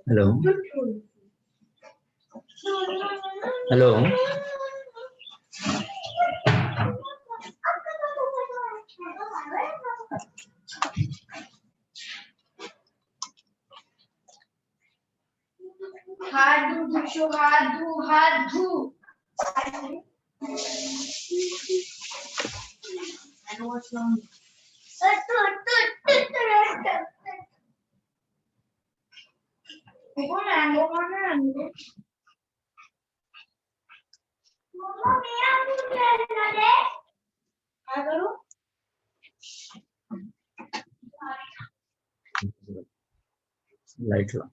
Hello. Hello. हाथ धो Light ला.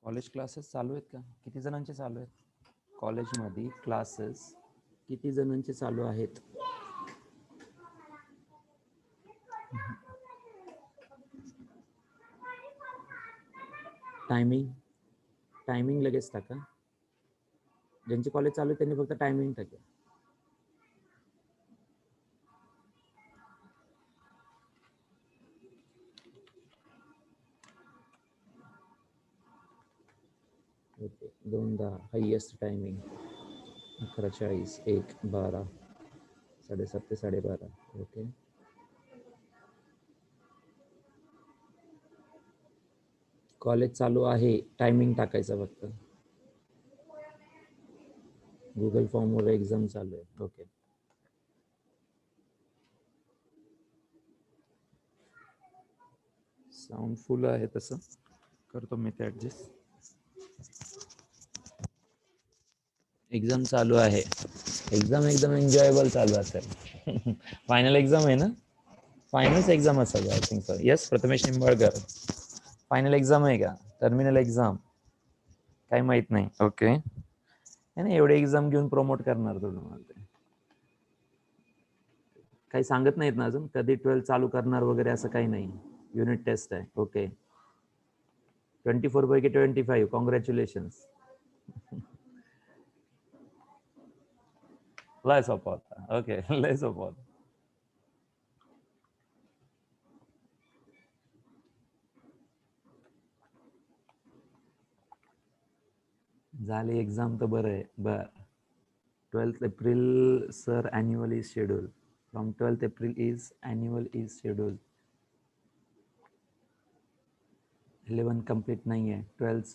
कॉलेज क्लासेस चालू आहेत का? किती जणांचे चालू आहेत कॉलेजमध्ये क्लासेस? किती जणांचे चालू आहेत? टायमिंग लगेच टाका. ज्यांचे कॉलेज चालू आहे त्यांनी फक्त टायमिंग टाका. Okay, 2:10 highest timing. 11:40, 1, 12, 7:30 ते 12:30. ओके, कॉलेज चालू आहे, टायमिंग टाकायचं फक्त. गुगल फॉर्मवर एक्झाम चालू आहे. ओके, साऊंड फुल आहे, तसं करतो मी ते ॲडजस्ट. एक्झाम चालू आहे. एक्झाम एकदम एन्जॉयबल चालू असेल. फायनल एक्झाम आहे ना? फायनल्स एक्झाम असेल I think sir. Yes, Prathamesh Nimbalkar, final exam आहे का? टर्मिनल एक्झाम काही माहित नाही. ओके, नाही एवढे एक्झाम घेऊन प्रमोट करणार तुम्हाला ते काही सांगत नाहीत ना अजून कधी 12 चालू करणार वगैरे असं काही नाही. युनिट टेस्ट आहे. ओके, 24 पैकी 25. कॉंग्रॅच्युलेशन्स. लय सोपा होता. ओके, लय सोपा होता. झाली एक्झाम तर बरं आहे. बर 12th April sir annual is scheduled. From 12th April is annual is scheduled. 11 complete नाही आहे. 12th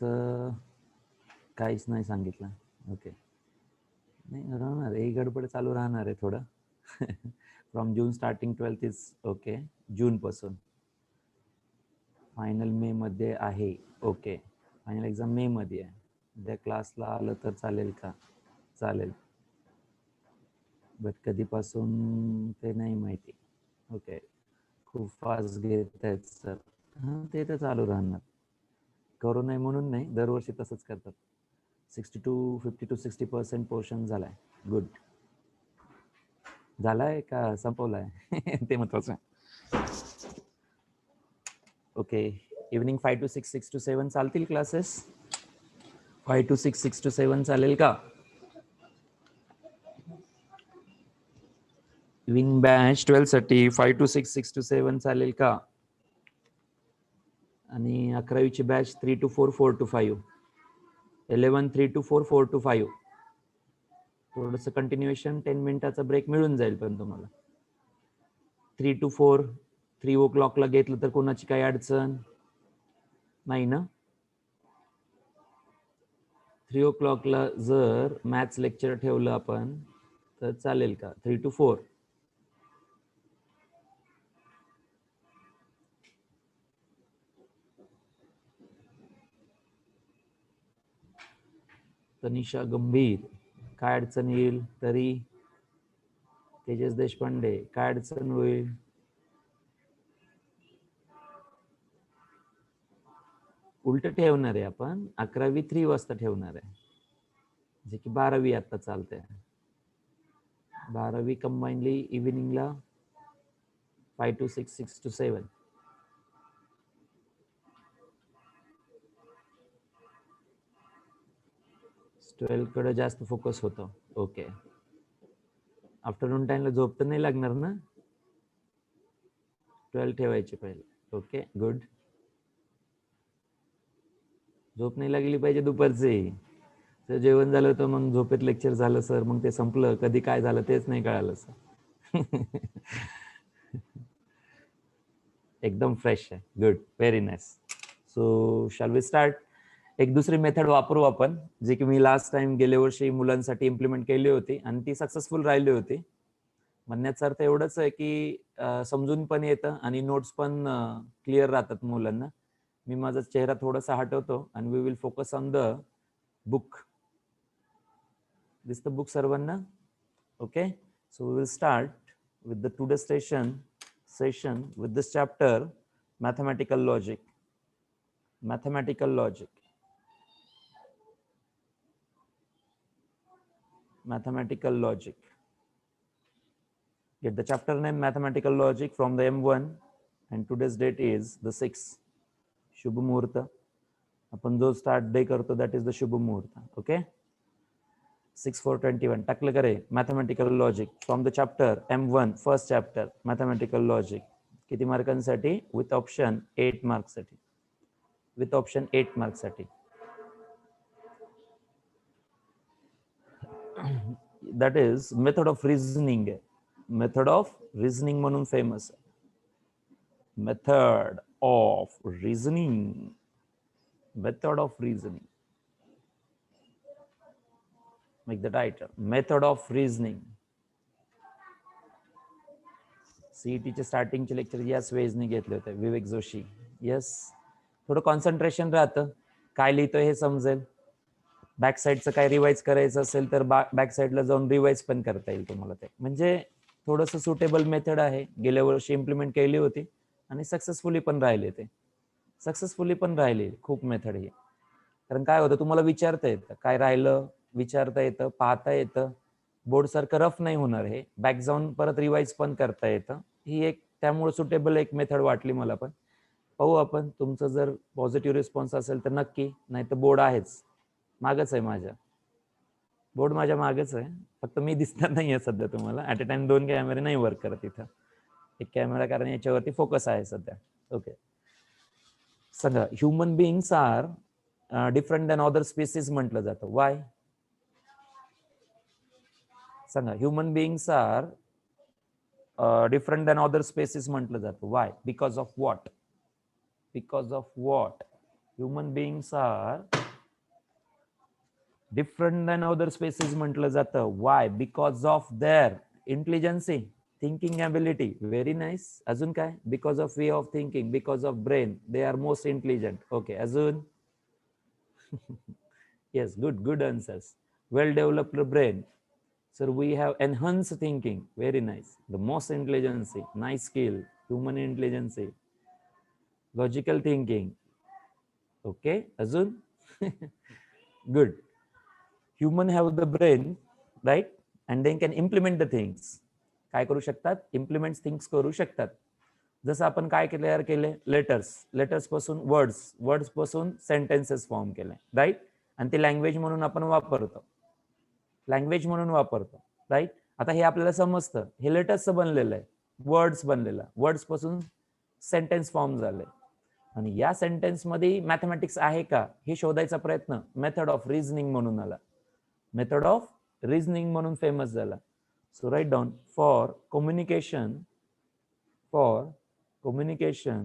काहीच नाही सांगितलं. ओके, नाही राहणार ही गडबड चालू राहणार आहे थोडं. From June starting 12th is okay. June पासून फायनल मे मध्ये आहे. ओके, फायनल एक्झाम मे मध्ये आहे. उद्या क्लासला आलं तर चालेल का? चालेल, बट कधीपासून ते नाही माहिती. ओके, खूप फास्ट घेत आहेत सर. हां, ते तर चालू राहणार. करू नये म्हणून नाही, दरवर्षी तसंच करतात. 50 to 60% पोर्शन झालाय. गुड. झालाय का संपवलाय? ते महत्वाचं आहे. ओके, इव्हनिंग 5 to 6, 6 to 7 चालतील क्लासेस? 5 to 6, 6 to 7 चालेल का? इव्हनिंग बॅच 12 साठी 5 to 6, 6 to 7 चालेल का? आणि 11वीची batch 3 to 4, 4 to 5. 11 3 to 4, 4 to 5. थोडंसं कंटिन्युएशन 10 मिनिटाचा ब्रेक मिळून जाईल पण तुम्हाला. 3 to 4 3 o'clockला घेतलं तर कोणाची काही अडचण नाही ना? 3 o'clockला जर मॅथ्स लेक्चर ठेवलं आपण तर चालेल का? 3 to 4. तनिषा गंभीर, काय अडचण येईल तरी? तेजस देशपांडे, काय अडचण होईल? उलट ठेवणार आहे आपण. 11वी 3 वाजता ठेवणार आहे, जे की 12वी आता चालते. 12वी कंबाईनली इव्हिनिंगला 5 to 6, 6 to 7. ट्वेल्थ कडे जास्त फोकस होतो. ओके, आफ्टरनून टाइमला झोप तर नाही लागणार ना? 12 ठेवायचे पहिले. Okay, good. झोप नाही लागली पाहिजे दुपारचे. तर जेवण झालं तर मग झोपेत लेक्चर झालं सर, मग ते संपलं. कधी काय झालं तेच नाही कळालं सर. एकदम फ्रेश आहे. Good, very nice. So shall we start? एक दुसरी मेथड वापरू आपण, जे की मी लास्ट टाइम गेल्या वर्षी मुलांसाठी इम्प्लिमेंट केली होती आणि ती सक्सेसफुल राहिली होती. म्हणण्याचा अर्थ एवढंच आहे की समजून पण येतं आणि नोट्स पण क्लिअर राहतात मुलांना. मी माझा चेहरा थोडासा हटवतो आणि we will focus on the book. दिसतं बुक सर्वांना? Okay, so we will start with the today session with this chapter, mathematical logic. Mathematical logic. Mathematical logic. Get the chapter name mathematical logic from the M1 and today's date is the 6th. शुभ मुहूर्त. आपण जो start day करतो that is the शुभ मुहूर्त. Okay, 6/4/21 टाकलं करे. Mathematical logic from the chapter M1, first chapter mathematical logic. किती मार्कांसाठी? विथ ऑप्शन 8 मार्क्ससाठी. विथ ऑप्शन 8 मार्क्ससाठी. That is method of reasoning. Method of reasoning म्हणून फेमस आहे. Method of reasoning. Method of reasoning. Make the title method of reasoning. सीईटीचे स्टार्टिंगचे lecture याच वेजने घेतले होते, विवेक जोशी. येस, थोडं कॉन्सन्ट्रेशन राहतं. काय लिहितोय हे समजेल. बॅक साईडचं काय रिवाइज करायचं असेल तर बॅक साईडला जाऊन रिवाइज पण करता येईल तुम्हाला. ते म्हणजे थोडंसं सुटेबल मेथड आहे. गेल्या वर्षी इम्प्लिमेंट केली होती आणि सक्सेसफुली पण राहिले. ते सक्सेसफुली पण राहिले. खूप मेथड ही. कारण काय होतं, तुम्हाला विचारता येतं काय राहिलं, विचारता येतं, पाहता येतं, बोर्ड सारखं रफ नाही होणार, हे बॅक जाऊन परत रिवाइज पण करता येतं. ही एक त्यामुळे सुटेबल एक मेथड वाटली मला. पण पाहू आपण, तुमचं जर पॉझिटिव्ह रिस्पॉन्स असेल तर नक्की, नाही तर बोर्ड आहेच मागच आहे, माझ्या बोर्ड माझ्या मागच आहे, फक्त मी दिसणार नाहीये सध्या तुम्हाला. ऍट अ टाइम 2 कॅमेरे नाही वर्क करत इथं, एक कॅमेरा कारण याच्यावरती फोकस आहे सध्या. ओके, सांगा human beings are different than other species म्हटलं जातं. वाय? सांगा human beings are different than other species म्हटलं जातं. Why? Because of what? Because of what human beings are different than other species म्हटलं जातं. Why? Because of their intelligency, thinking ability. Very nice. अजून काय? Because of way of thinking, because of brain, they are most intelligent. Okay, अजून? Yes, good good answers. Well developed brain. Sir we have enhance thinking. Very nice. The most intelligency, nice skill, human intelligency, logical thinking. Okay, अजून? Good. Human have the brain, right, and they can implement the things. काय करू शकतात? Implement things करू शकतात. जसं आपण काय तयार केले? लेटर्स, लेटर्स पासून वर्ड्स, वर्ड्स पासून सेंटेन्सेस फॉर्म केले, राईट, आणि ते लँग्वेज म्हणून आपण वापरतो, लँग्वेज म्हणून वापरतो, राईट. आता हे आपल्याला समजतं, हे लेटर्सचं बनलेलं आहे, वर्ड्स बनलेलं, वर्ड्स पासून सेंटेन्स फॉर्म झाले, आणि या सेंटेन्स मध्ये मॅथमॅटिक्स आहे का हे शोधायचा प्रयत्न मेथड ऑफ रिझनिंग म्हणून आला, मेथड ऑफ रिझनिंग म्हणून फेमस झाला. So write down, for communication, for communication,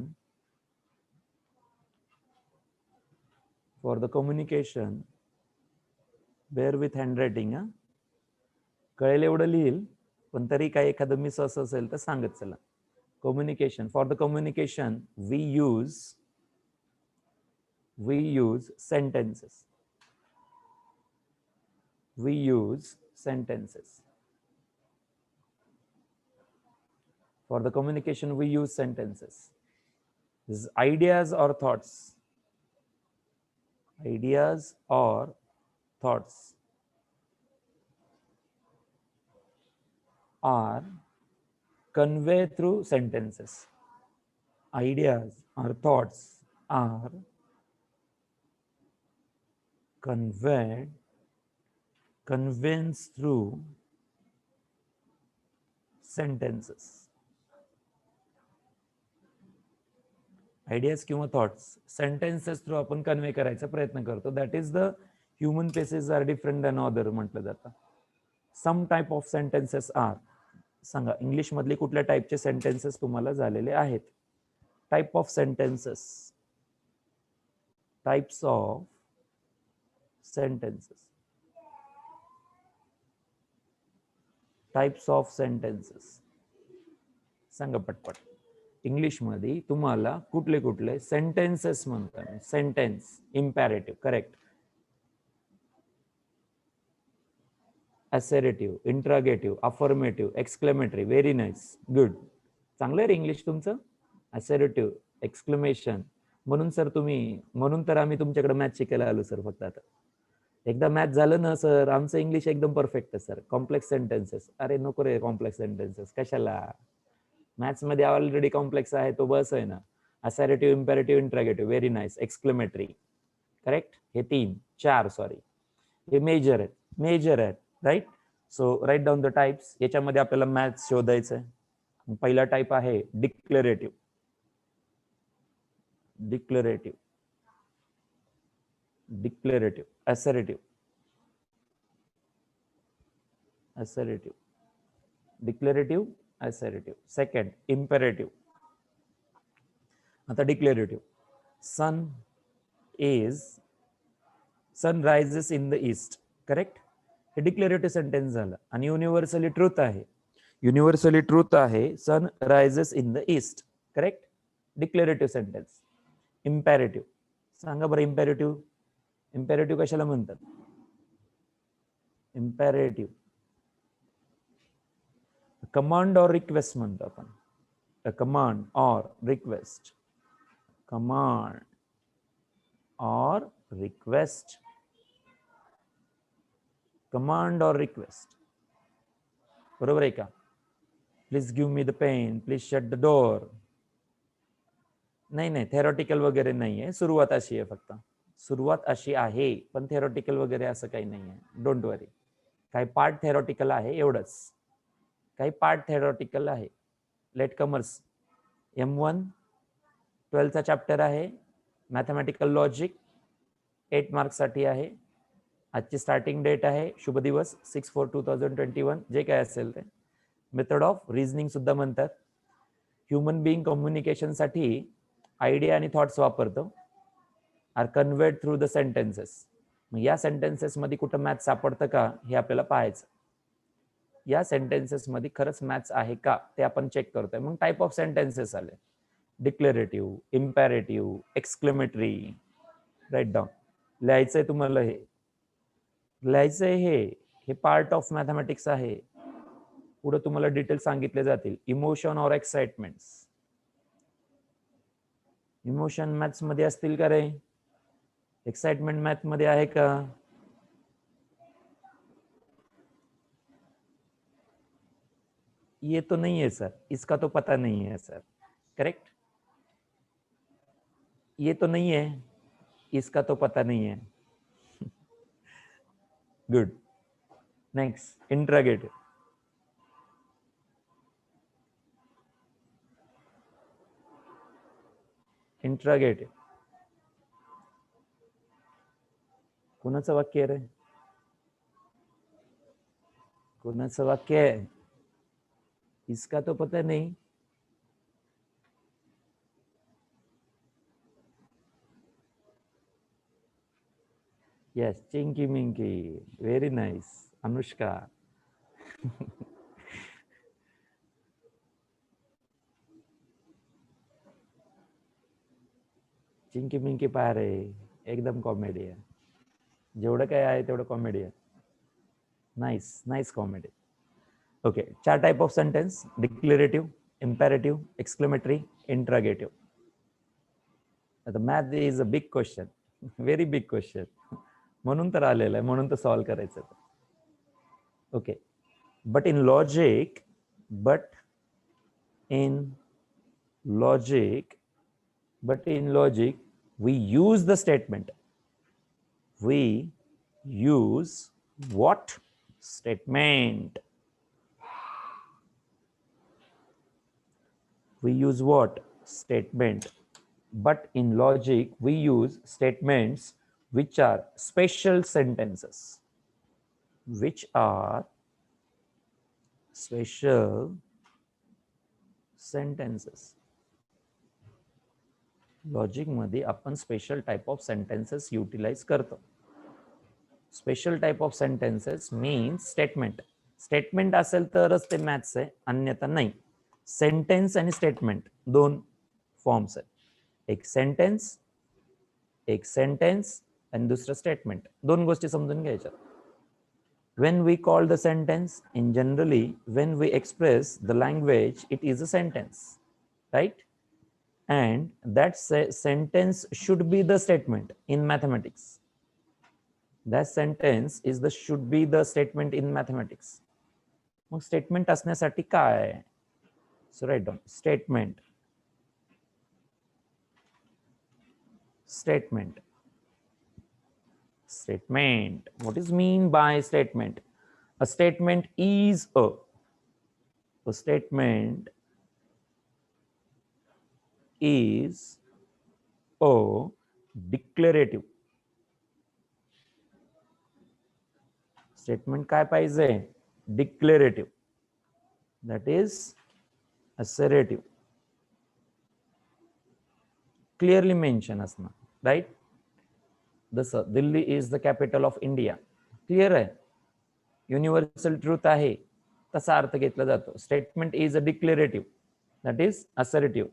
for the communication, bear with handwriting. कळेल एवढं लिहिल, पण तरी काही एखादं मिस असं असेल तर सांगत चला. Communication, for the communication we use sentences, we use sentences. For the communication we use sentences. This is ideas or thoughts, ideas or thoughts are conveyed through sentences. Ideas or thoughts are conveyed through sentences. Ideas किंवा thoughts sentences through आपण convey करायचा प्रयत्न करतो. That is the human faces are different than other म्हटलं जातं. Some type of sentences are. सांगा English मधले कुठल्या टाइपचे सेंटेन्सेस तुम्हाला झालेले आहेत? Type of sentences, types of sentences, types of sentences सांगा पटपट. इंग्लिश मध्ये तुम्हाला कुठले कुठले सेंटेन्सेस म्हणतात? Sentence, imperative, correct, assertive, interrogative, affirmative, exclamatory. Very nice, good, चांगलं आहे इंग्लिश तुमचं. Assertive, exclamation. म्हणून सर तुम्ही, म्हणून तर आम्ही तुमच्याकडे मॅथ शिकायला आलो सर. फक्त आता एकदा मॅथ झालं ना सर, आमचं इंग्लिश एकदम परफेक्ट आहे सर. कॉम्प्लेक्स सेंटेन्सेस, अरे नको रे कॉम्प्लेक्स सेंटेन्सेस, कशाला? मॅथ्स मध्ये ऑलरेडी कॉम्प्लेक्स आहे तो, बस आहे ना. Assertive, imperative, interrogative. Very nice. Exclamatory, correct. हे 4 सॉरी, हे मेजर आहेत, मेजर आहेत, right. So write down the types. याच्यामध्ये आपल्याला मॅथ्स शोधायचं आहे. पहिला टाइप आहे declarative, declarative, declarative, assertive, assertive, declarative, assertive. Second imperative. आता declarative, sun rises in the east, correct. हे डिक्लेरेटिव्ह सेंटेन्स झालं आणि युनिव्हर्सली ट्रूथ आहे, युनिव्हर्सली ट्रूथ आहे. Sun rises in the east, correct, declarative sentence. Imperative सांगा बरं. Imperative, imperative कशाला म्हणतात? इम्पेरेटिव्ह कमांड और रिक्वेस्ट म्हणतो आपण. कमांड और request, command or request. Command और रिक्वेस्ट. बरोबर आहे का? Please give me the pen, please shut the door. नाही नाही, थेरॉटिकल वगैरे नाही आहे. सुरुवात अशी आहे, फक्त सुरुवात अशी आहे, पण थेरॉटिकल वगैरे असं काही नाही आहे. Don't worry. काही पार्ट थेरॉटिकल आहे एवढंच. काही पार्ट थेरॉटिकल आहे. Latecomers. M1 12th chapter आहे. मॅथमॅटिकल लॉजिक 8 मार्क्स साठी आहे. आजची स्टार्टिंग डेट आहे. शुभ दिवस 6/4/2021. जे काय असेल ते. मेथड ऑफ रिझनिंग सुद्धा म्हणतात. ह्युमन बिईंग कम्युनिकेशन साठी आयडिया आणि थॉट्स वापरतो. Are conveyed through the sentences. मग या सेंटेन्सेस मध्ये कुठं मॅथ सापडतं का हे आपल्याला पाहायचं. या सेंटेन्सेस मध्ये खरंच मॅथ्स आहे का ते आपण चेक करतोय. मग टाइप ऑफ सेंटेन्सेस आले. Declarative, imperative, exclamatory. Write down. लिहायचंय तुम्हाला हे. लिहायचंय हे पार्ट ऑफ मॅथमॅटिक्स आहे. पुढे तुम्हाला डिटेल सांगितले जातील. इमोशन और एक्साइटमेंट्स. इमोशन मॅथ्स मध्ये असतील का रे? एक्साइटमेंट मॅथ मध्ये आहे का? ये तो नहीं है सर, इसका तो पता नहीं है सर. करेक्ट. ये तो नहीं है, इसका तो पता नहीं है. गुड. Next, interrogative. इंट्रोगेटिव कोणाचं वाक्य रे? कोणाचं वाक्य आहे? इसका तो पता नहीं. Yes, Chinky Minky. Very nice. Anushka. Chinki Minki पहा रे, एकदम कॉमेडी आहे. जेवढं काय आहे तेवढं कॉमेडी आहे. Nice, nice comedy. Okay, 4 type of sentence. Declarative, imperative, exclamatory, interrogative. आता math is a big question, very big question. म्हणून तर आलेलं आहे, म्हणून तर सॉल्व्ह करायचं. Okay, but in logic we use the statement. We use what statement? We use what statement? But in logic, we use statements which are special sentences. Which are special sentences. Logic मध्ये आपण special type of sentences utilize करतो. Special type of sentences means statement. Statement असेल तरच ते maths आहे, अन्यथा नाही. Sentence आणि स्टेटमेंट दोन फॉर्म्स आहेत. एक सेंटेन्स आणि दुसरं स्टेटमेंट. दोन गोष्टी समजून घ्यायच्या. When we call the sentence, in generally, when we express the language, it is a sentence, right? And that sentence should be the statement in mathematics. That sentence should be the statement in mathematics. मग statement असण्यासाठी काय? So write down statement. What is mean by statement? A statement is a declarative. Statement काय पाहिजे? Declarative. That is assertive. Clearly mention असणार, right? जसं Delhi is the capital of India. Clear आहे, universal truth आहे, तसा अर्थ घेतला जातो. Statement is a declarative, that is assertive.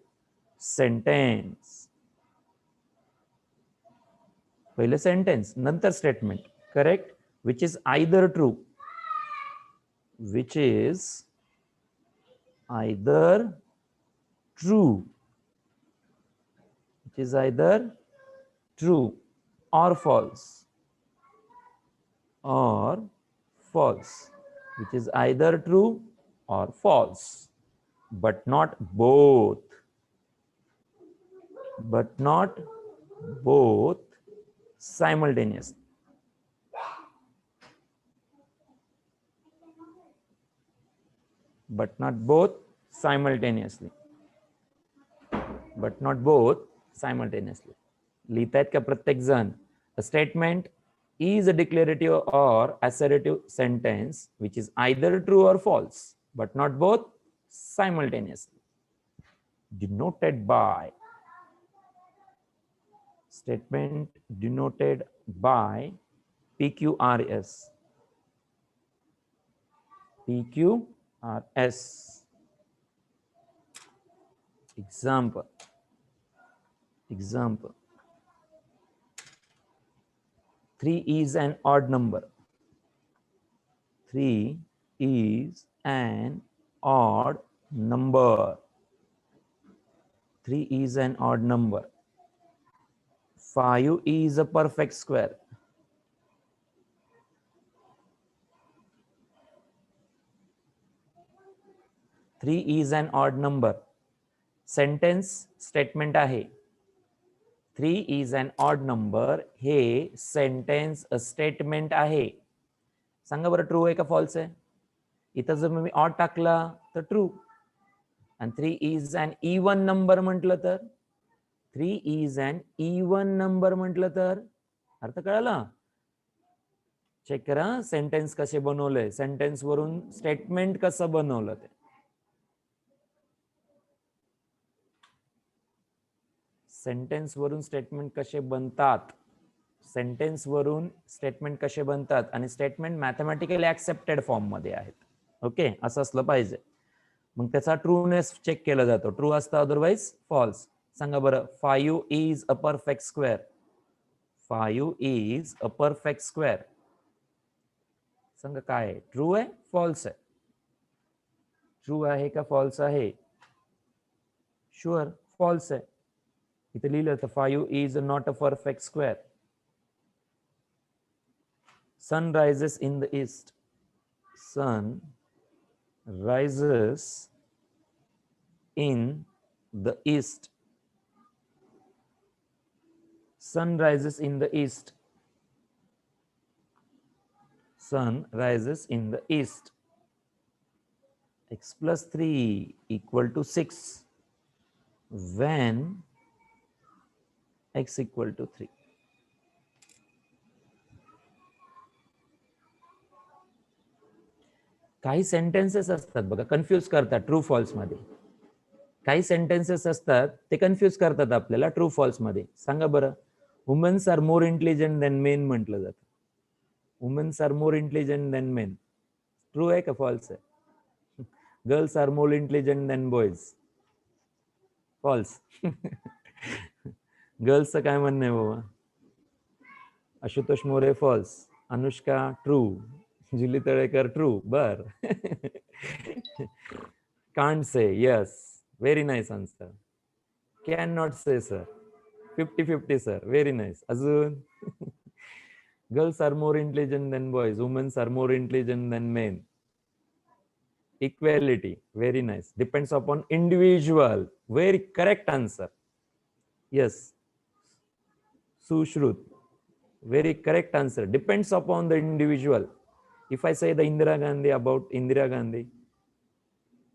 Sentence, पहिले सेंटेन्स नंतर statement. Correct. which is either true. or false, which is either true or false, but not both, simultaneously. But not both simultaneously. लिहितायत का प्रत्येक जण? A statement is a declarative or assertive sentence which is either true or false, but not both simultaneously. Denoted by. Statement denoted by PQRS. PQRS. Example. 3 is an odd number. 3 is an odd number. 3 is an odd number. 5 is a perfect square. 3 is an odd number. Sentence statement आहे. 3 is an odd number हे sentence statement आहे. सांगा बरं true आहे का false आहे? इथं जर मी ऑड टाकला तर ट्रू, आणि 3 इज अन इवन नंबर म्हटलं तर 3 इज अन इवन नंबर म्हटलं तर अर्थ कळाला? चेक करा सेंटेन्स कसे बनवलंय, सेंटेन्स वरून स्टेटमेंट कसं बनवलं ते. सेंटेन्स वरून स्टेटमेंट कसे बनतात, सेंटेन्स वरून स्टेटमेंट कसे बनतात, आणि स्टेटमेंट मॅथमॅटिकली ऍक्सेप्टेड फॉर्म मध्ये आहेत. ओके, असं असलं पाहिजे. मग त्याचा ट्रूनेस चेक केला जातो. ट्रू असतं, अदरवाईज फॉल्स. सांगा बरं 5 is a perfect square. 5 is a perfect square. सांगा काय आहे? ट्रू आहे, फॉल्स आहे? ट्रू आहे का फॉल्स आहे? शुअर फॉल्स आहे. इथे लिहिलं तर 5 is not a perfect square. Sun rises in the east. Sun rises in the east. Sun rises in the east. Sun rises in the east. X plus 3 equal to 6 when x equal to 3. काही sentences असतात बघा, confuse करतात true false मध्ये. काही sentences असतात ते confuse करतात आपल्याला ट्रू फॉल्स मध्ये. सांगा बरं, womens are more intelligent than men म्हटलं जातं. Womens are more intelligent than men. True आहे का फॉल्स आहे? Girls are more intelligent than boys. False. गर्ल्सचं काय म्हणणं आहे बाबा? Ashutosh More false. Anushka true. Julie Talekar true. बर. Can't say. Yes, very nice answer. Can not say sir. 50-50 sir. Very nice. अजून girls are more intelligent than boys. Womens are more intelligent than main. Equality. Very nice. Depends upon individual. Very correct answer. Yes, Sushrut. Very correct answer. Depends upon the individual. If I say the Indira Gandhi, about Indira Gandhi,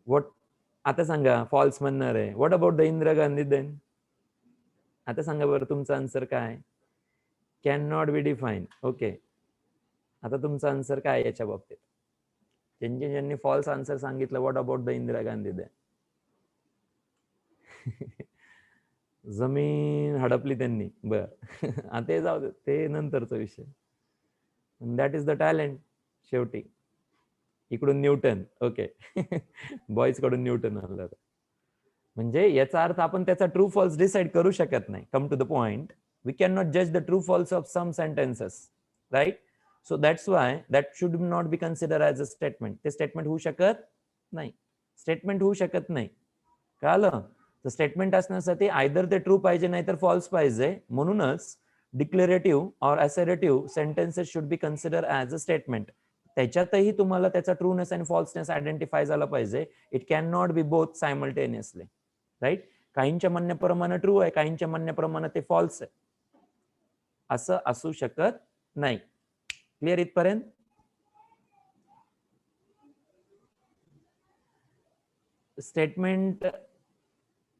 what? आता सांगा false म्हणणार आहे. What about the Indira Gandhi then? आता सांगा बरं तुमचा answer काय? Can not be define. Okay, आता तुमचा आन्सर काय याच्या बाबतीत? ज्यांनी फॉल्स आन्सर सांगितलं, what about the Indira Gandhi then? जमीन हडपली त्यांनी. बर. ते जाऊ दे, ते नंतरचा विषय. That is the talent. शेवटी इकडून न्यूटन. ओके. बॉईज कडून न्यूटन आला. म्हणजे याचा अर्थ आपण त्याचा ट्रू फॉल्स डिसाइड करू शकत नाही. Come to the point, we can not जज the true false of some sentences, right? So that's why that should not be consider as a statement. ते स्टेटमेंट होऊ शकत नाही. स्टेटमेंट होऊ शकत नाही. कळालं? तर स्टेटमेंट असण्यासाठी आयदर ते ट्रू पाहिजे नाही तर फॉल्स पाहिजे. म्हणूनच डिक्लेरेटिव्ह और assertive sentences should be consider as a statement. त्याच्यातही तुम्हाला त्याचा ट्रूनेस अँड फॉल्सनेस आयडेंटिफाय झाला पाहिजे. It can not be both simultaneously, right. काहींच्या म्हणण्याप्रमाणे ट्रू आहे, काहींच्या म्हणण्याप्रमाणे ते फॉल्स आहे, असं असू शकत नाही. क्लिअर इथपर्यंत? स्टेटमेंट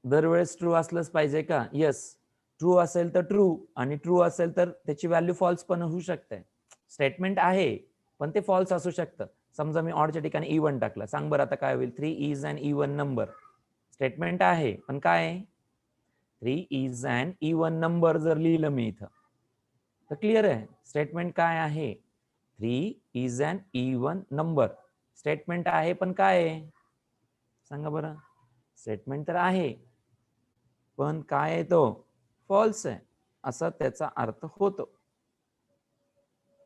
दरवेळेस ट्रू असलंच पाहिजे का? येस. ट्रू असेल तर ट्रू, आणि ट्रू असेल तर त्याची व्हॅल्यू फॉल्स पण होऊ शकते. स्टेटमेंट आहे पण ते फॉल्स असू शकतं. समजा मी ऑडच्या ठिकाणी इवन टाकलं, सांग बरं आता काय होईल? 3 is an even number. Statement आहे पण काय आहे? 3 इज अन इवन नंबर जर लिहिलं मी इथं तर क्लिअर आहे. स्टेटमेंट काय आहे? 3 is an even number. Statement आहे पण काय आहे? सांगा बरं. स्टेटमेंट तर आहे पण काय आहे? तो फॉल्स आहे, असा त्याचा अर्थ होतो.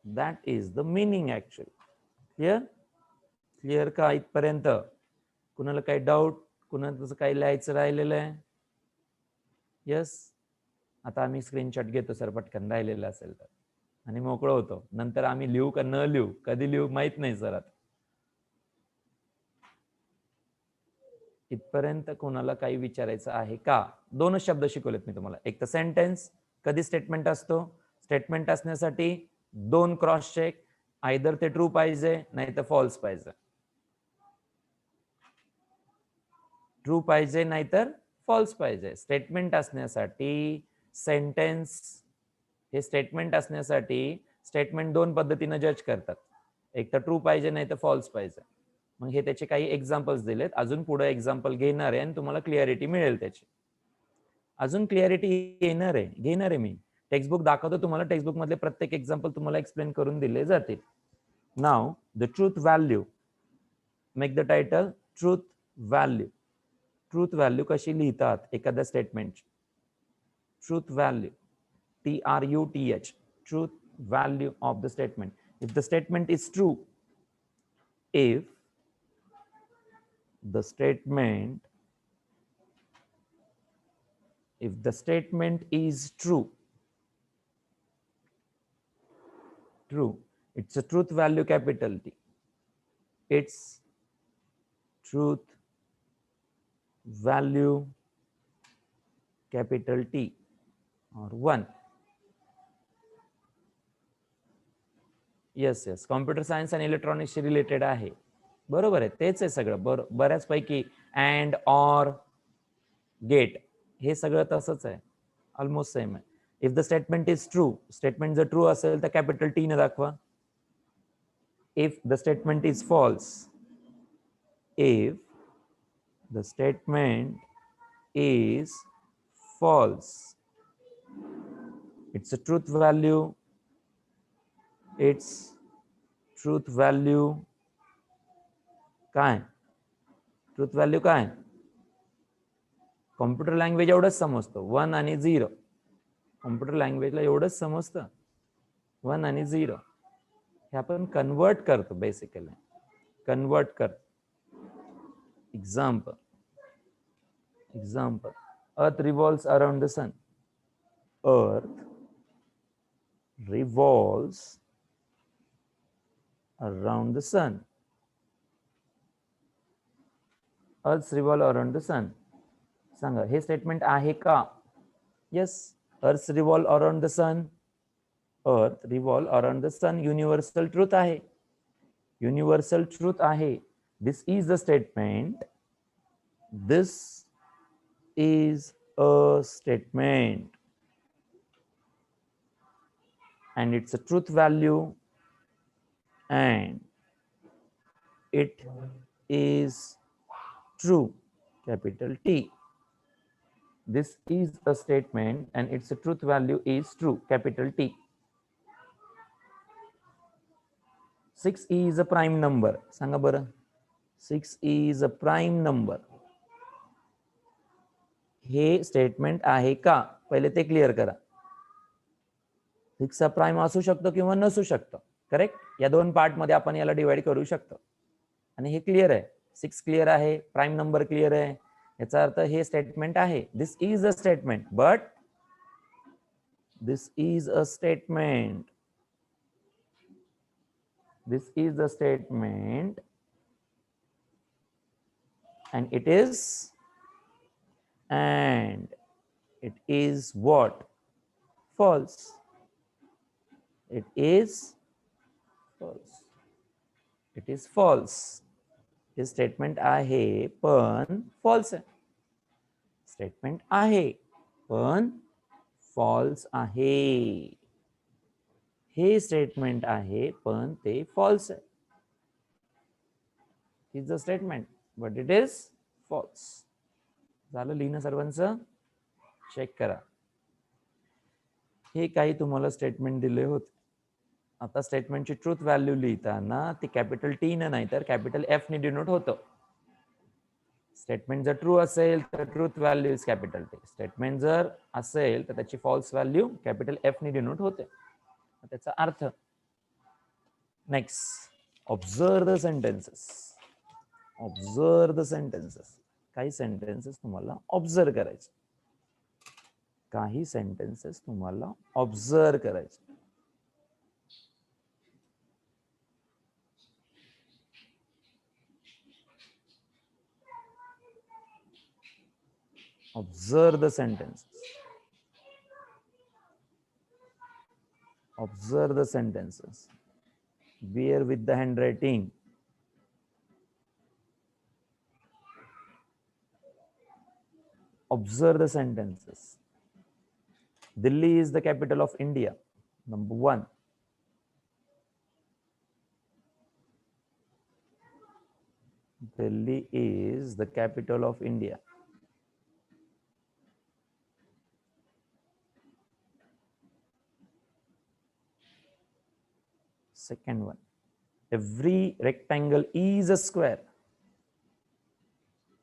That is the meaning actually. Clear? Clear का इथपर्यंत? कुणाला काही डाऊट? कुणाचं काही लिहायचं राहिलेलं आहे? यस. आता आम्ही स्क्रीनशॉट घेतो सर, पटकन राहिलेलं असेल तर, आणि मोकळं होतो. नंतर आम्ही लिहू का न लिहू, कधी लिहू माहित नाही सर. आता इथपर्यंत कोणाला काही विचारायचं आहे का? दोनच शब्द शिकवलेत मी तुम्हाला. एक तर सेंटेन्स कधी स्टेटमेंट असतो. स्टेटमेंट असण्यासाठी दोन क्रॉस चेक, आयदर ते ट्रू पाहिजे नाही तर फॉल्स पाहिजे. ट्रू पाहिजे नाहीतर फॉल्स पाहिजे. स्टेटमेंट असण्यासाठी सेंटेन्स हे स्टेटमेंट असण्यासाठी स्टेटमेंट दोन पद्धतीने जज करतात. एक तर ट्रू पाहिजे नाही तर फॉल्स पाहिजे. मग हे त्याचे काही एक्झाम्पल्स दिलेत. अजून पुढे एक्झाम्पल घेणार आहे आणि तुम्हाला क्लिअरिटी मिळेल त्याची. अजून क्लिअरिटी येणार आहे, घेणार आहे मी. टेक्स्टबुक दाखवतो तुम्हाला. टेक्स्टबुक मधले प्रत्येक एक्झाम्पल तुम्हाला एक्सप्लेन करून दिले जातील. नाव the truth value. Make the title truth value. Truth value कशी लिहितात एखाद्या स्टेटमेंटची? Truth value, TRUTH, truth value of the statement. If the statement is true, if the statement is true, it's a truth value capital T. It's truth value capital T or 1. Yes yes, computer science आणि इलेक्ट्रॉनिक्सशी related आहे. बरोबर आहे, तेच आहे सगळं. बऱ्याचपैकी and, or, gate हे सगळं तसंच आहे, ऑलमोस्ट सेम आहे. If the statement is true, statement जर ट्रू असेल तर कॅपिटल टी ने दाखवा. If the statement is false, if the statement is false, it's a truth value. It's truth value काय? ट्रूथ व्हॅल्यू काय? कॉम्प्युटर लँग्वेज एवढंच समजतो, 1 आणि 0. कॉम्प्युटर लँग्वेजला एवढंच समजतं, 1 आणि 0. हे आपण कन्वर्ट करतो, बेसिकली कन्वर्ट करतो. एक्झाम्पल, अर्थ रिव्हॉल्व्स अराउंड द सन. अर्थ revolves around the sun. Earth revolve around the sun. सांगा, हे स्टेटमेंट आहे का? येस, अर्थ revolve around the sun. Earth revolve around the sun universal truth आहे. युनिव्हर्सल ट्रूथ आहे. This is the statement. This is a statement and it's a truth value and it is true, capital T. This is a statement and its a truth value is true, capital T. 6 is a prime number. सांगा बरं, 6 is a prime number. हे statement आहे का? पहिले ते clear करा. 6 prime असू शकतो किंवा नसू शकतो. करेक्ट? या दोन पार्ट मध्ये आपण याला डिवाइड करू शकतो. आणि हे क्लिअर आहे. 6 क्लिअर आहे, प्राइम नंबर क्लिअर आहे. याचा अर्थ हे स्टेटमेंट आहे. This is a statement, but This is a statement. This is the statement, and it is what? False. It is false. It is false. हे स्टेटमेंट आहे पण फॉल्स आहे. स्टेटमेंट आहे पण फॉल्स आहे. हे स्टेटमेंट आहे पण ते फॉल्स आहे. Is the statement but it is false. झालं लिहिणं सर्वांचं? चेक करा. हे काही तुम्हाला स्टेटमेंट दिले होते. आता स्टेटमेंटची ट्रूथ व्हॅल्यू लिहिताना ती कॅपिटल टी ने नाही तर कॅपिटल एफ ने डिनोट होतं. स्टेटमेंट जर ट्रू असेल तर truth value is capital T. Statement जर असेल तर त्याची फॉल्स व्हॅल्यू कॅपिटल एफ ने डिनोट होते. त्याचा अर्थ next observe the sentences. Observe the sentences. काही सेंटेन्सेस तुम्हाला ऑब्झर्व करायचे. काही सेंटेन्सेस तुम्हाला ऑब्झर्व करायचे. Observe the sentences. Observe the sentences. Bear with the handwriting. Observe the sentences. Delhi is the capital of India. Number 1. Delhi is the capital of India. Second one. Every rectangle is a square.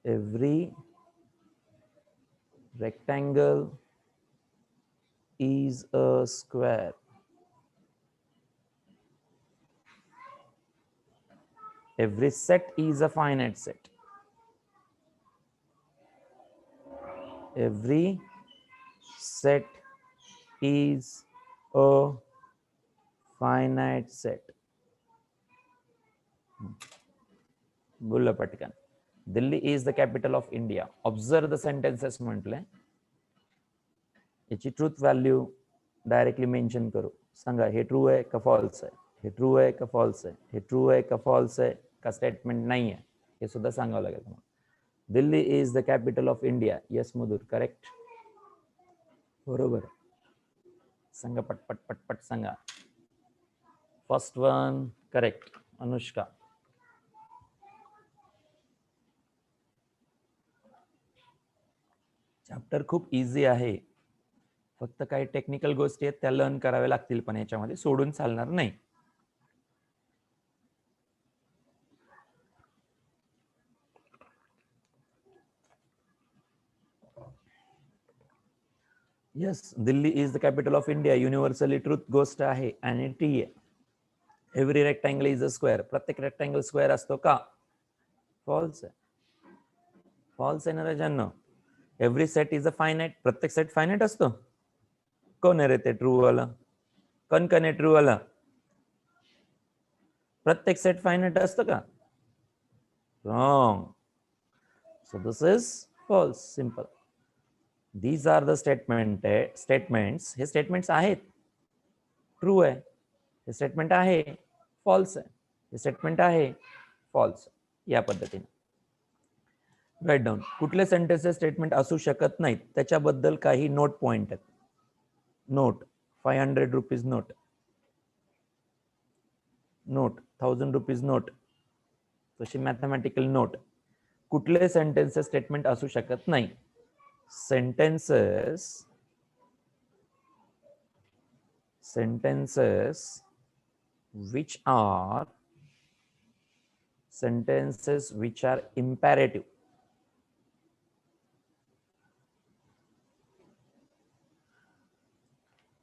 Every rectangle is a square. Every set is a finite set. Every set is a finite set. बोला पटकन. Delhi is the capital of India. Observe the sentences म्हटले. याची truth value directly mention करू. सांगा हे true आहे का false आहे. हे ट्रू आहे का फॉल्स आहे. हे ट्रू आहे का फॉल्स आहे का स्टेटमेंट नाही आहे हे सुद्धा सांगावं लागेल तुम्हाला. Delhi is the capital of India. Yes Madhur correct. बरोबर. सांगा पटपट पटपट सांगा. First one correct. Anushka. Chapter खूप इझी आहे. फक्त काही टेक्निकल गोष्टी आहेत त्या लर्न कराव्या लागतील पण याच्यामध्ये सोडून चालणार नाही. Yes Delhi is the capital of India. Universally truth गोष्ट आहे आणि टी आहे. Every rectangle is a square. प्रत्येक रेक्टँगल स्क्वेअर असतो का? फॉल्स आहे. फॉल्स आहे ना राजांनो. Every set is a finite. प्रत्येक सेट फायनाइट असतो. कोण आहे रे ते ट्रू वाला? कोण आहे ट्रू वाला? प्रत्येक सेट फायनाइट असतं का? Wrong. So this is false. Simple. These are the statements. हे स्टेटमेंट्स आहेत. ट्रू आहे. हे स्टेटमेंट आहे. फॉल्स आहे. हे स्टेटमेंट आहे. फॉल्स. या पद्धतीने राईट डाऊन. कुठले सेंटेन्सेस स्टेटमेंट असू शकत नाहीत त्याच्याबद्दल काही नोट पॉइंट आहेत. Note 500 rupees note. Note 1000 rupees note. तशी मॅथमॅटिकल नोट. कुठले सेंटेन्सेस स्टेटमेंट असू शकत नाही. sentences which are imperative.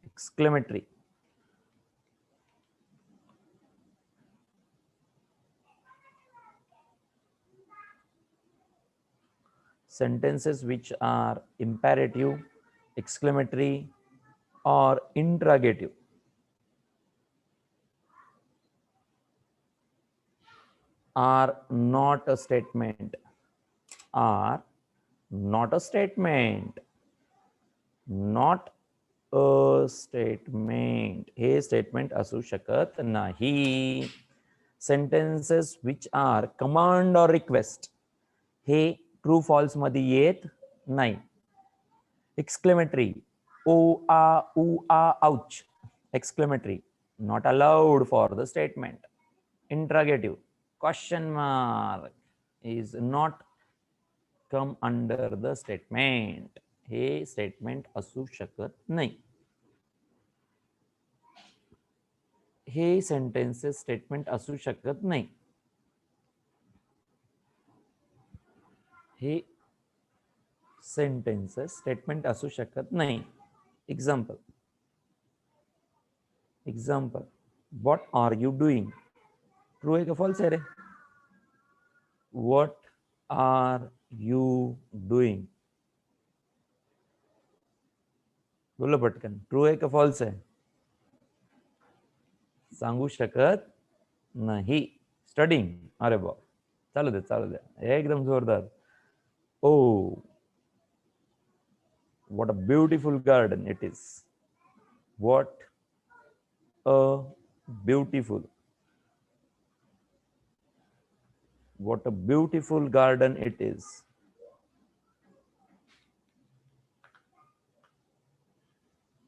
Exclamatory. Sentences which are imperative, exclamatory, or interrogative. Are not a statement. Are not a statement. Not a statement. हे statement असू शकत नाही. Sentences which R command और request हे true false मध्ये येत नाही. Exclamatory ओ आ उ आ ouch exclamatory not allowed for the statement. Interrogative question mark is not come under the statement. हे स्टेटमेंट असू शकत नाही. हे सेंटेन्सेस स्टेटमेंट असू शकत नाही. हे सेंटेन्सेस स्टेटमेंट असू शकत नाही. Example what are you doing. True आहे का फॉल्स आहे रे. What are you doing. बोलो पटकन. ट्रू आहे का फॉल्स आहे. सांगू शकत नाही. स्टडिंग. अरे बा चालू द्या एकदम जोरदार. ओ what a beautiful garden it is. What a beautiful garden it is.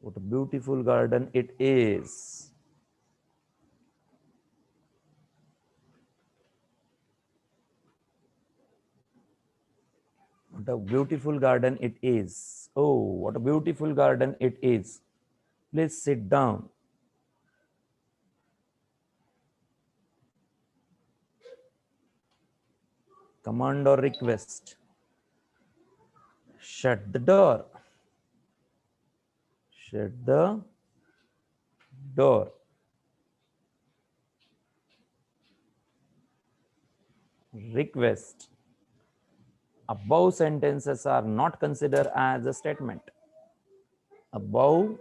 What a beautiful garden it is. What a beautiful garden it is. Oh, what a beautiful garden it is. Please sit down. Command or request. Shut the door. Shut the door. Request. Above sentences are not considered as a statement. Above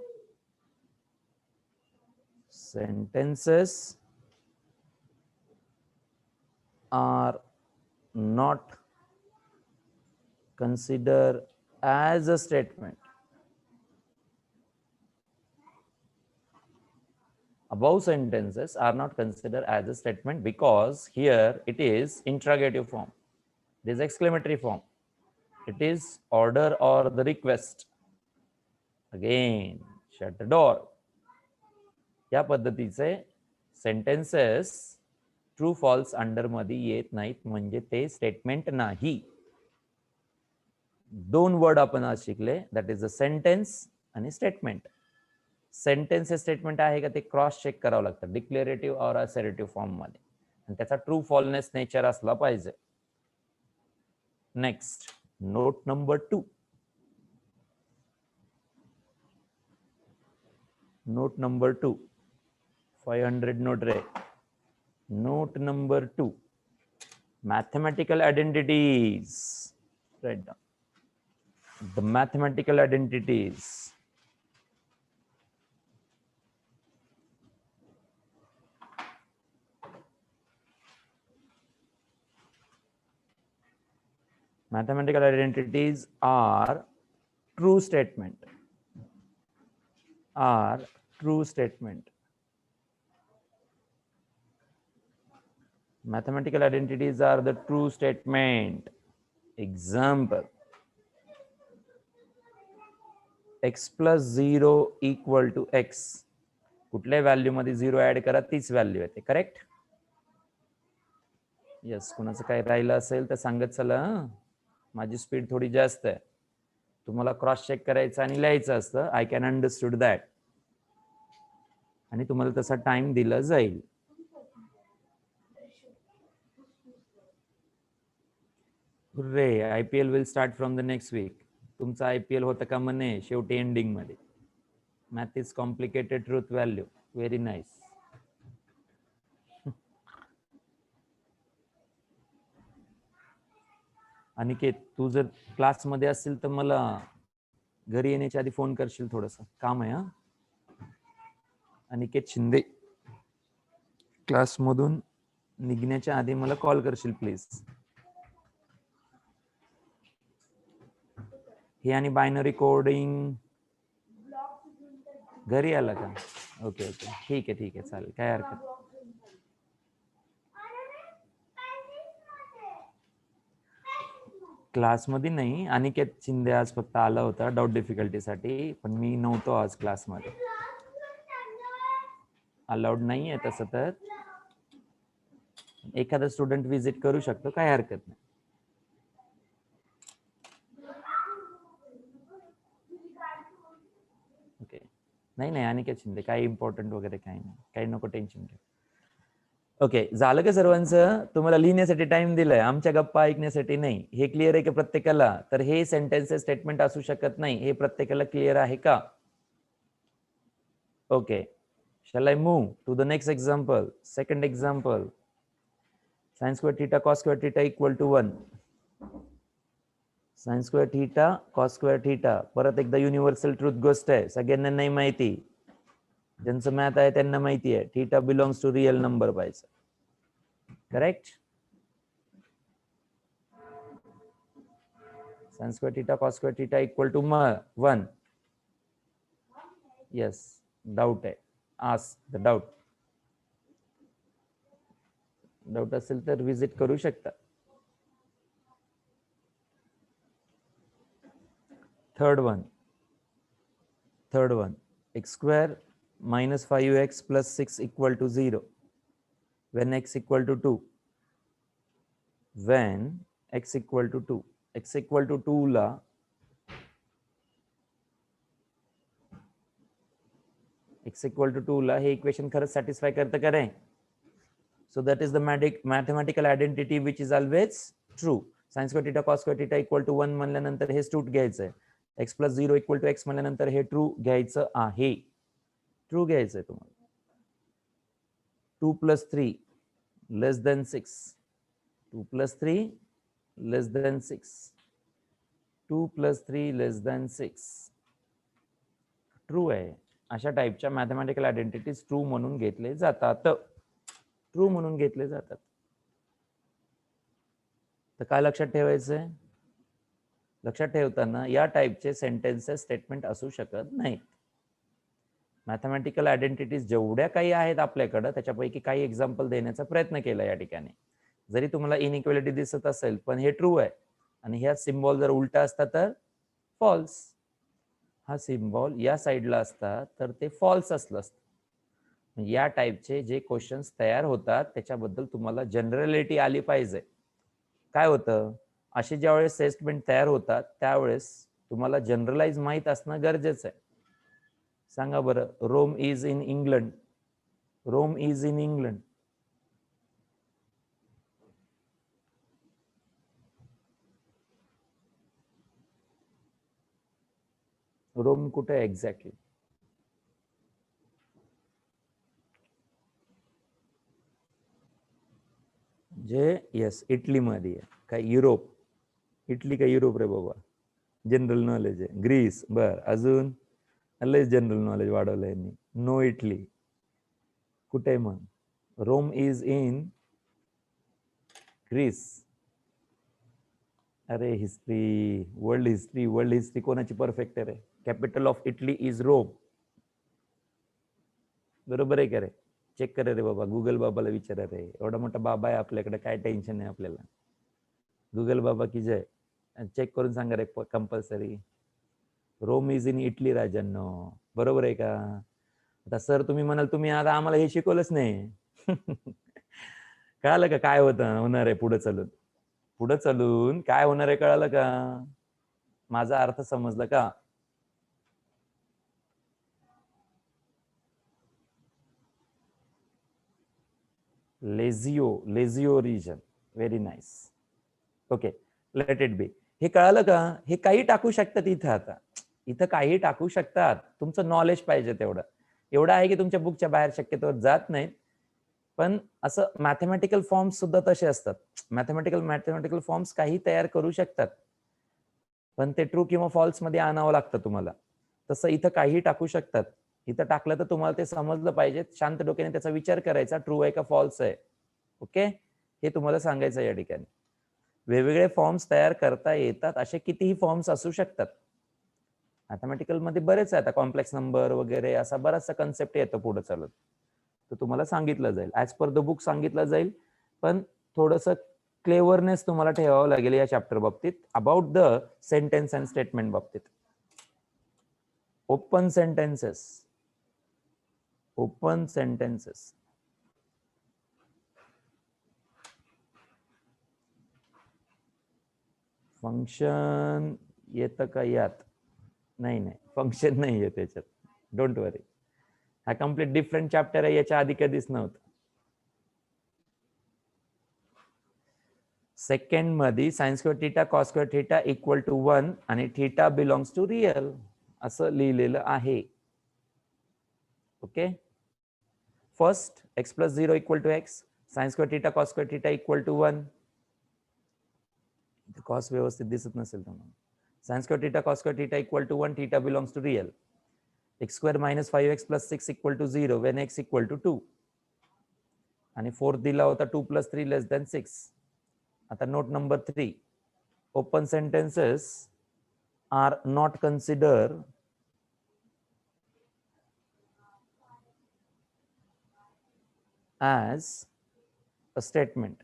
sentences are not considered as a statement. Above sentences are not considered as a statement because here it is interrogative form. It is exclamatory form. It is order or the request. Again, shut the door. या पद्धतीचे sentences true falls under मध्ये येत नाहीत म्हणजे ते statement नाही. दोन word आपण आज शिकले दॅट इज अ सेंटेन्स आणि स्टेटमेंट. सेंटेन्स हे स्टेटमेंट आहे का ते क्रॉस चेक करावं लागतं डिक्लेरेटिव्ह और असर्टिव्ह फॉर्म मध्ये आणि त्याचा ट्रू फॉलनेस नेचर असला पाहिजे. Next note number 2. Note number 2 500 note ray. Note number 2. Mathematical identities. Write down. The mathematical identities. Mathematical identities are true statement. Are true statement. Mathematical identities are the true statement. Example. X plus 0 equal to x. कुठल्या value मध्ये 0 add करा तीच value येते. Correct. Yes. कुणाचं काय राहिलं असेल तर सांगत चला. माझी स्पीड थोडी जास्त आहे. तुम्हाला क्रॉस चेक करायचं आणि लिहायचं असतं. I can understood that. आणि तुम्हाला तसा टाइम दिला जाईल. रे IPL will start from the next week. तुमचा IPL होतं का म्हणे शेवटी एंडिंग मध्ये. Math is complicated truth value. Very nice. Aniket तू जर क्लासमध्ये असेल तर मला घरी येण्याच्या आधी फोन करशील. थोडंसं काम आहे. हा अनिकेत शिंदे, क्लासमधून निघण्याच्या आधी मला कॉल करशील प्लीज. हे आणि बायनरी कोडिंग घरी आला का? ओके ओके, ठीक आहे चालेल, काय हरकत. क्लासमध्ये नाही, अनिकेत शिंदे आज फक्त आला होता डाऊट डिफिकल्टीसाठी, पण मी नव्हतो आज क्लासमध्ये. अलाउड नाही आहे तसं तर, एखादा स्टुडंट विजिट करू शकतो, काय हरकत नाही. ओके, नाही अनिकेत शिंदे काही इम्पॉर्टंट वगैरे काही नाही, काही नको टेन्शन घ्या. ओके, झालं का सर्वांचं? तुम्हाला लिहिण्यासाठी टाइम दिलाय, आमच्या गप्पा ऐकण्यासाठी नाही. हे क्लिअर आहे की प्रत्येकाला? तर हे सेंटेन्सेस स्टेटमेंट असू शकत नाही, हे प्रत्येकाला क्लिअर आहे का? Okay, shall I move to the next example? Second example, sin square theta cos square theta equal to 1. sin square theta cos square theta परत एकदा युनिव्हर्सल ट्रूथ गोष्ट आहे, सगळ्यांना नाही माहिती, ज्यांचं मॅथ आहे त्यांना माहिती आहे. Theta belongs to real number पाहिजे, correct? sin square theta cos square theta equal to 1. yes, doubt आहे, ask the डाऊट असेल तर विजिट करू शकता. Third one, x square minus 5x plus 6 equal to 0 when x equal to 2. when x equal to 2, x equal to 2 ला x equal to 2 ला हे equation खरंच satisfy करतं का नाही? So that is the mathematical identity which is always true. sin square theta cos square theta equal to 1 म्हणल्यानंतर हे true घ्यायचंय, x plus 0 equal to x म्हणल्यानंतर हे ट्रू घ्यायचं आहे, ट्रू घ्यायचंय तुम्हाला. 2 plus 3 less than 6, 2 plus 3 less than 6, 2 plus 3 less than 6, true आहे. अशा टाईपच्या मॅथमॅटिकल आयडेंटिटीज ट्रू म्हणून घेतले जातात, ट्रू म्हणून घेतले जातात. तर काय लक्षात ठेवायचंय? लक्षात ठेवताना या टाईपचे सेंटेन्सेस स्टेटमेंट असू शकत नाहीत. मॅथमॅटिकल आयडेंटिटीज जेवढ्या काही आहेत आपल्याकडं, त्याच्यापैकी काही एक्झाम्पल देण्याचा प्रयत्न केला या ठिकाणी. जरी तुम्हाला इनइक्वॅलिटी दिसत असेल पण हे ट्रू आहे, आणि ह्या सिम्बॉल जर उलटा असता तर फॉल्स, हा सिम्बॉल या साईडला असता तर ते फॉल्स असलं असतं. या टाईपचे जे क्वेश्चन्स तयार होतात त्याच्याबद्दल तुम्हाला जनरलिटी आली पाहिजे. काय होतं, असे ज्यावेळेस स्टेटमेंट तयार होतात त्यावेळेस तुम्हाला जनरलाइज माहित असणं गरजेचं आहे. सांगा बरं, Rome is in England, Rome is in England. Rome कुठे आहे एक्झॅक्टली? जे येस, इटली मध्ये आहे. काय युरोप? इटली का युरोप रे बाबा? जनरल नॉलेज आहे. ग्रीस, बर, अजून लय जनरल नॉलेज वाढवलं यांनी. नो इटली कुठे मग? Rome is in Greece. अरे हिस्ट्री, वर्ल्ड हिस्ट्री कोणाची परफेक्ट आहे रे? Capital of Italy is Rome, बरोबर आहे का रे? चेक करा रे बाबा, गुगल बाबाला विचारा रे, एवढा मोठा बाबा आहे आपल्याकडे, काय टेन्शन आहे आपल्याला. गुगल बाबा की जय, चेक करून सांगा रे compulsory. Rome is in Italy राजांनो, बरोबर आहे का? आता सर तुम्ही म्हणाल तुम्ही आता आम्हाला हे शिकवलंच नाही. कळालं का काय होणार आहे पुढे चालून काय होणार आहे? कळालं का? माझा अर्थ समजला का? Lazio region, very nice. Okay, let it be. हे कळालं का? हे काही टाकू शकतात इथं, आता इथं काही टाकू शकतात. तुमचं नॉलेज पाहिजे तेवढं. एवढं आहे की तुमच्या बुकच्या बाहेर शक्यतोवर जात नाहीत, पण असं मॅथमॅटिकल फॉर्म्स सुद्धा तसे असतात. मॅथमॅटिकल फॉर्म्स काही तयार करू शकतात, पण ते ट्रू किंवा फॉल्स मध्ये आणावं लागतं तुम्हाला. तसं इथं काही टाकू शकतात. इथं टाकलं तर तुम्हाला ते समजलं पाहिजे, शांत डोक्याने त्याचा विचार करायचा, ट्रू आहे का फॉल्स आहे. ओके, हे तुम्हाला सांगायचं या ठिकाणी. वेगवेगळे फॉर्म्स तयार करता येतात, असे कितीही फॉर्म्स असू शकतात. मॅथमॅटिकल मध्ये बरेच आहे, आता कॉम्प्लेक्स नंबर वगैरे असा बराचसा कन्सेप्ट येतो पुढे चालत, तर तुम्हाला सांगितलं जाईल, ऍज पर द बुक सांगितलं जाईल. पण थोडस क्लेवरनेस तुम्हाला ठेवावं लागेल या चॅप्टर बाबतीत, about the sentence and statement बाबतीत. Open sentences, open sentences, function येतं का यात? नाही नाही, फंक्शन नाही आहे त्याच्यात, डोंट वरी. हा कम्प्लीट डिफरंट चॅप्टर आहे, याच्या आधी कधीच नव्हतं. सेकंड मध्ये sine square theta cos square theta equal to 1 आणि थीटा बिलॉंग्स टू रियल असं लिहिलेलं आहे. Okay, first x plus 0 equal to x, sine square theta cos square theta equal to 1. Cos व्यवस्थित दिसत नसेल तुम्हाला. Sine square theta cos square theta equal to 1, theta belongs to real. x square minus 5x plus 6 equal to 0 when x equal to 2. आणि fourth दिला होता 2 plus 3 लेस than 6. आता note number 3, open sentences are not consider as a statement.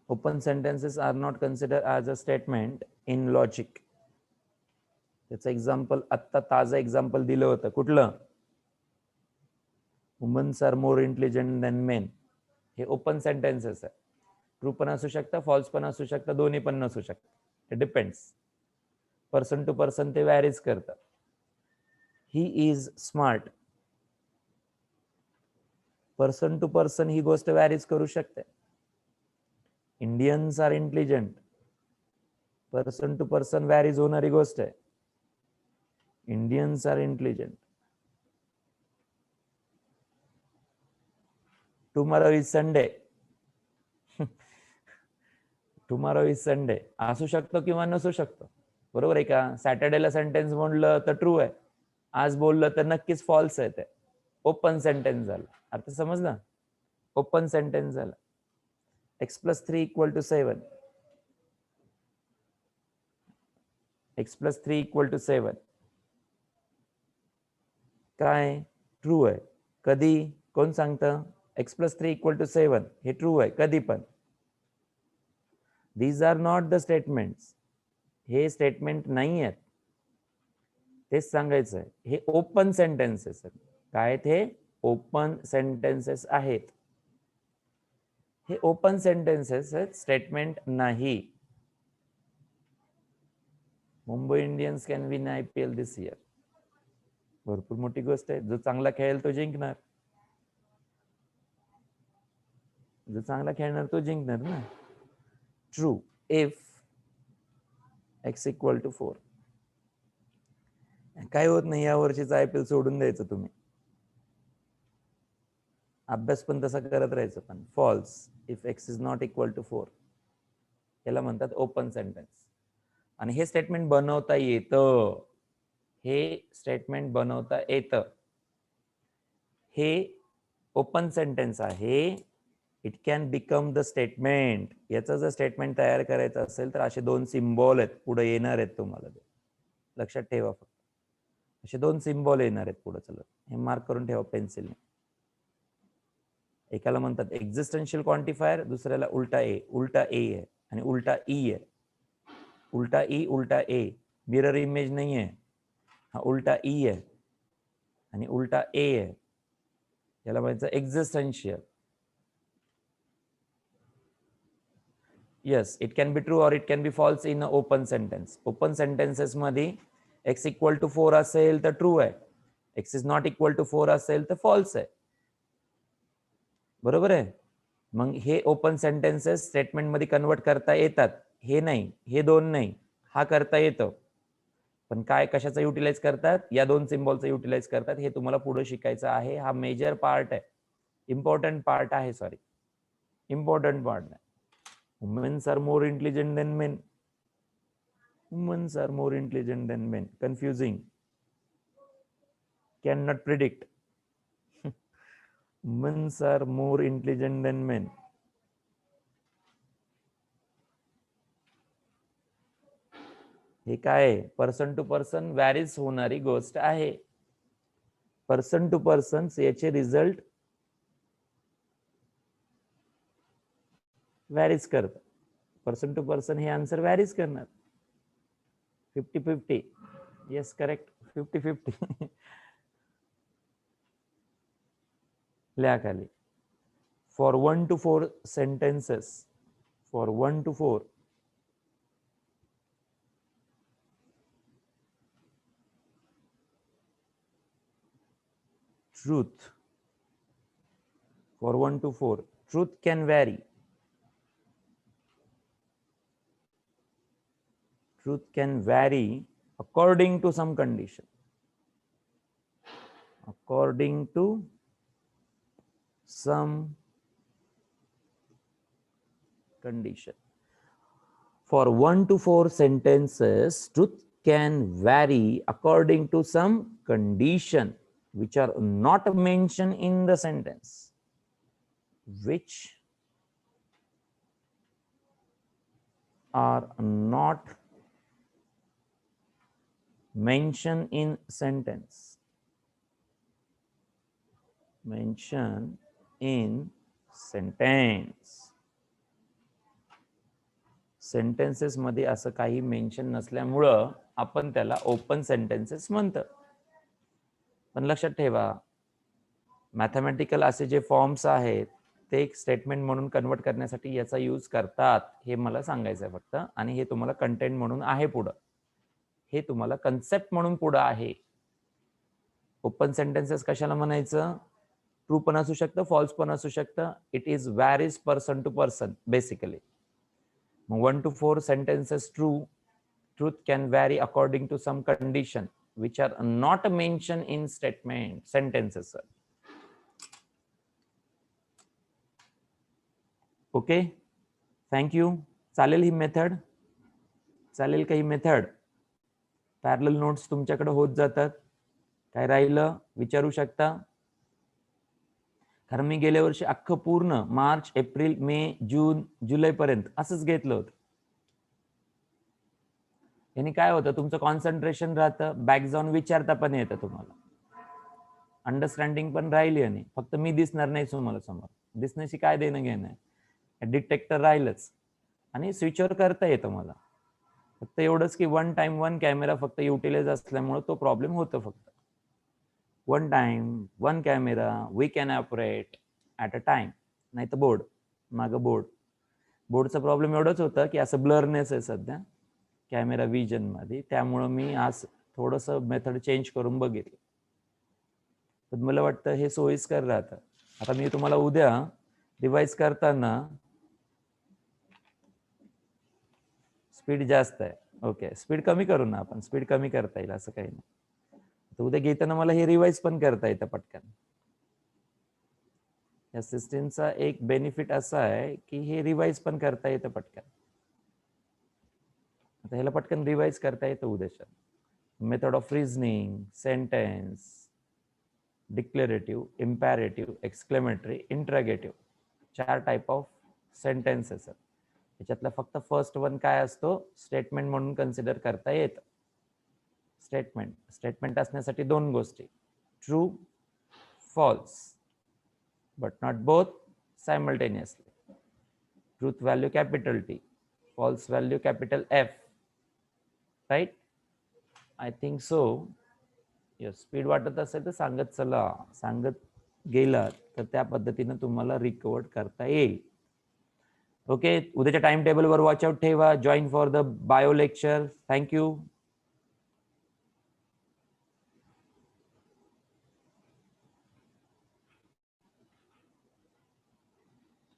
Open sentences are not considered as a statement in logic. त्याचं example आत्ता ताजं example दिलं होतं, कुठलं? Womens are more intelligent than men. हे ओपन सेंटेन्सेस आहे. True पण असू शकतं, फॉल्स पण असू शकतं, दोन्ही पण नसू शकतं. हे डिपेंड्स, पर्सन टू पर्सन ते वॅरीज करतं. He is smart, person to person ही गोष्ट वॅरीज करू शकते. Indians are intelligent, person to person varies होणारी गोष्ट आहे. Indians are intelligent. Tomorrow is Sunday, tomorrow is Sunday असू शकतो किंवा नसू शकतो, बरोबर आहे का? सॅटर्डेला सेंटेन्स म्हणलं तर ट्रू आहे, आज बोललं तर नक्कीच फॉल्स आहे. ते ओपन सेंटेन्स झालं. अर्थ समजला? ओपन सेंटेन्स झालं. x plus 3 equal to 7, x plus 3 equal to 7 काय? ट्रू आहे. कधी? कोण सांगतं? x प्लस 3 इक्वल टू 7 हे ट्रू आहे कधी पण. These are not the statements, हे स्टेटमेंट नाही आहेत, तेच सांगायचं आहे. हे ओपन सेंटेन्सेस आहेत. काय ते? ओपन सेंटेन्सेस आहेत. हे ओपन सेंटेन्सेस आहेत, स्टेटमेंट नाही. Mumbai Indians can win IPL this year. भरपूर मोठी गोष्ट आहे. जो चांगला खेळेल तो जिंकणार, जो चांगला खेळणार तो जिंकणार ना. True if x equal to 4. काय होत नाही, या वर्षीचा IPL सोडून द्यायचं तुम्ही, अभ्यास पण तसा करत राहायचं. पण false if x is not equal to 4, याला म्हणतात ओपन सेंटेन्स. आणि हे स्टेटमेंट बनवता येतं, हे स्टेटमेंट बनवता येतं. हे ओपन सेंटेन्स आहे. It can become the statement. याचं जर स्टेटमेंट तयार करायचं असेल तर असे 2 सिम्बॉल आहेत पुढे येणार आहेत तुम्हाला, ते लक्षात ठेवा. फक्त असे 2 सिम्बॉल येणार आहेत पुढे. चला हे मार्क करून ठेवा पेन्सिलने. एकाला म्हणतात एक्झिस्टन्शियल क्वांटिफायर, दुसऱ्याला उलटा ए. उलटा ए आहे आणि उलटा ई आहे. उलटा ई उलटा ए, मिरर इमेज नाही आहे. हा उलटा ई आहे आणि उलटा ए आहे. याला म्हणायचं एक्झिस्टन्शियल. Yes, it can be true or it can be false in an open sentence. Open sentences मध्ये x इक्वल टू 4 असेल तर ट्रू आहे, x is not equal to 4 असेल तर फॉल्स आहे. बरोबर आहे? मग हे ओपन सेंटेन्सेस स्टेटमेंट मध्ये कन्वर्ट करता येतात. हे नाही, हे 2 नाही, हा करता येतो. पण काय कशाचा युटिलाइज करतात? या 2 सिम्बॉलचा युटिलाइज करतात. हे तुम्हाला पुढे शिकायचं आहे. हा मेजर पार्ट आहे, इम्पॉर्टंट पार्ट आहे. सॉरी, इम्पॉर्टंट पार्ट आहे. Women are more intelligent than men. Women are more intelligent than men. Confusing. Cannot predict. Women are more intelligent than men. हे काय आहे? पर्सन टू पर्सन व्हॅरीज होणारी गोष्ट आहे. Person to person याचे result varies करतात. Person to person हे answer varies करणार. 50-50. Yes correct. 50-50. लिहा खाली. For 1 to 4 sentences, for 1 to 4, truth, for 1 to 4, truth can vary. Truth can vary according to some condition. According to some condition. For 1 to 4 sentences, truth can vary according to some condition which are not mentioned in the sentence. Which are not mentioned in sentence. Mention in sentence. Sentences मध्ये असं काही mention नसल्यामुळं आपण त्याला open sentences म्हणतो. पण लक्षात ठेवा, मॅथमॅटिकल असे जे फॉर्म्स आहेत ते एक स्टेटमेंट म्हणून कन्वर्ट करण्यासाठी याचा यूज करतात, हे मला सांगायचं आहे फक्त. आणि हे तुम्हाला कंटेंट म्हणून आहे पुढं, हे तुम्हाला कन्सेप्ट म्हणून पुढं आहे. ओपन सेंटेन्सेस कशाला म्हणायचं? ट्रू पण असू शकतं, फॉल्स पण असू शकतं. It is varies person to person basically. 1 to 4 sentences true. Truth can vary according to some condition which are not mentioned in sentences. Okay, thank you. चालेल ही मेथड? चालेल काही मेथड? पॅरलल नोट्स तुमच्याकडे होत जातात. काय राहिलं विचारू शकता. कारण मी गेल्या वर्षी अख्खं पूर्ण मार्च, एप्रिल, मे, जून, जुलै पर्यंत असंच घेतलं होतं. याने काय होतं, तुमचं कॉन्सन्ट्रेशन राहतं, बॅक जाऊन विचारता पण येतं तुम्हाला, अंडरस्टँडिंग पण राहिली. आणि फक्त मी दिसणार नाही तुम्हाला समोर, दिसण्याशी काय देणं घेणं आहे. डिटेक्टर राहिलंच आणि स्विचवर करता येतं मला. फक्त एवढंच की 1 टाइम 1 कॅमेरा फक्त युटिलाइज असल्यामुळे तो प्रॉब्लेम होतो. फक्त 1 time 1 camera we can operate at a time. नाही तर बोर्ड, मागं बोर्डचा प्रॉब्लेम एवढंच होतं की असं ब्लरनेस आहे सध्या कॅमेरा विजन मध्ये, त्यामुळं मी आज थोडंसं मेथड चेंज करून बघितलं. पण मला वाटतं हे सोयीस्कर राहतं. आता मी तुम्हाला उद्या रिवाइज करताना, स्पीड जास्त आहे, ओके स्पीड कमी करू ना आपण, स्पीड कमी करता येईल असं काही नाही. तर उद्या घेताना मला हे रिवाइज पण करता येतं पटकन. या सिस्टीमचा एक बेनिफिट असा आहे की हे रिवाइज पण करता येतं पटकन. आता ह्याला पटकन रिवाइज करता येतं उद्याच्या. Method of reasoning, sentence, declarative, imperative, exclamatory, interrogative, 4 type of sentences आहेत. त्याच्यातला फक्त फर्स्ट वन काय असतो, स्टेटमेंट म्हणून कन्सिडर करता येतं. स्टेटमेंट असण्यासाठी 2 गोष्टी, true, false, but not both simultaneously. Truth value capital T, false value capital F, right? I think so. Yes, speed वाटत असेल तर सांगत चला, सांगत गेला तर त्या पद्धतीनं तुम्हाला रिकवर करता येईल. ओके, उद्याच्या टाइम टेबलवर वॉच आउट ठेवा. Join for the bio lecture. Thank you.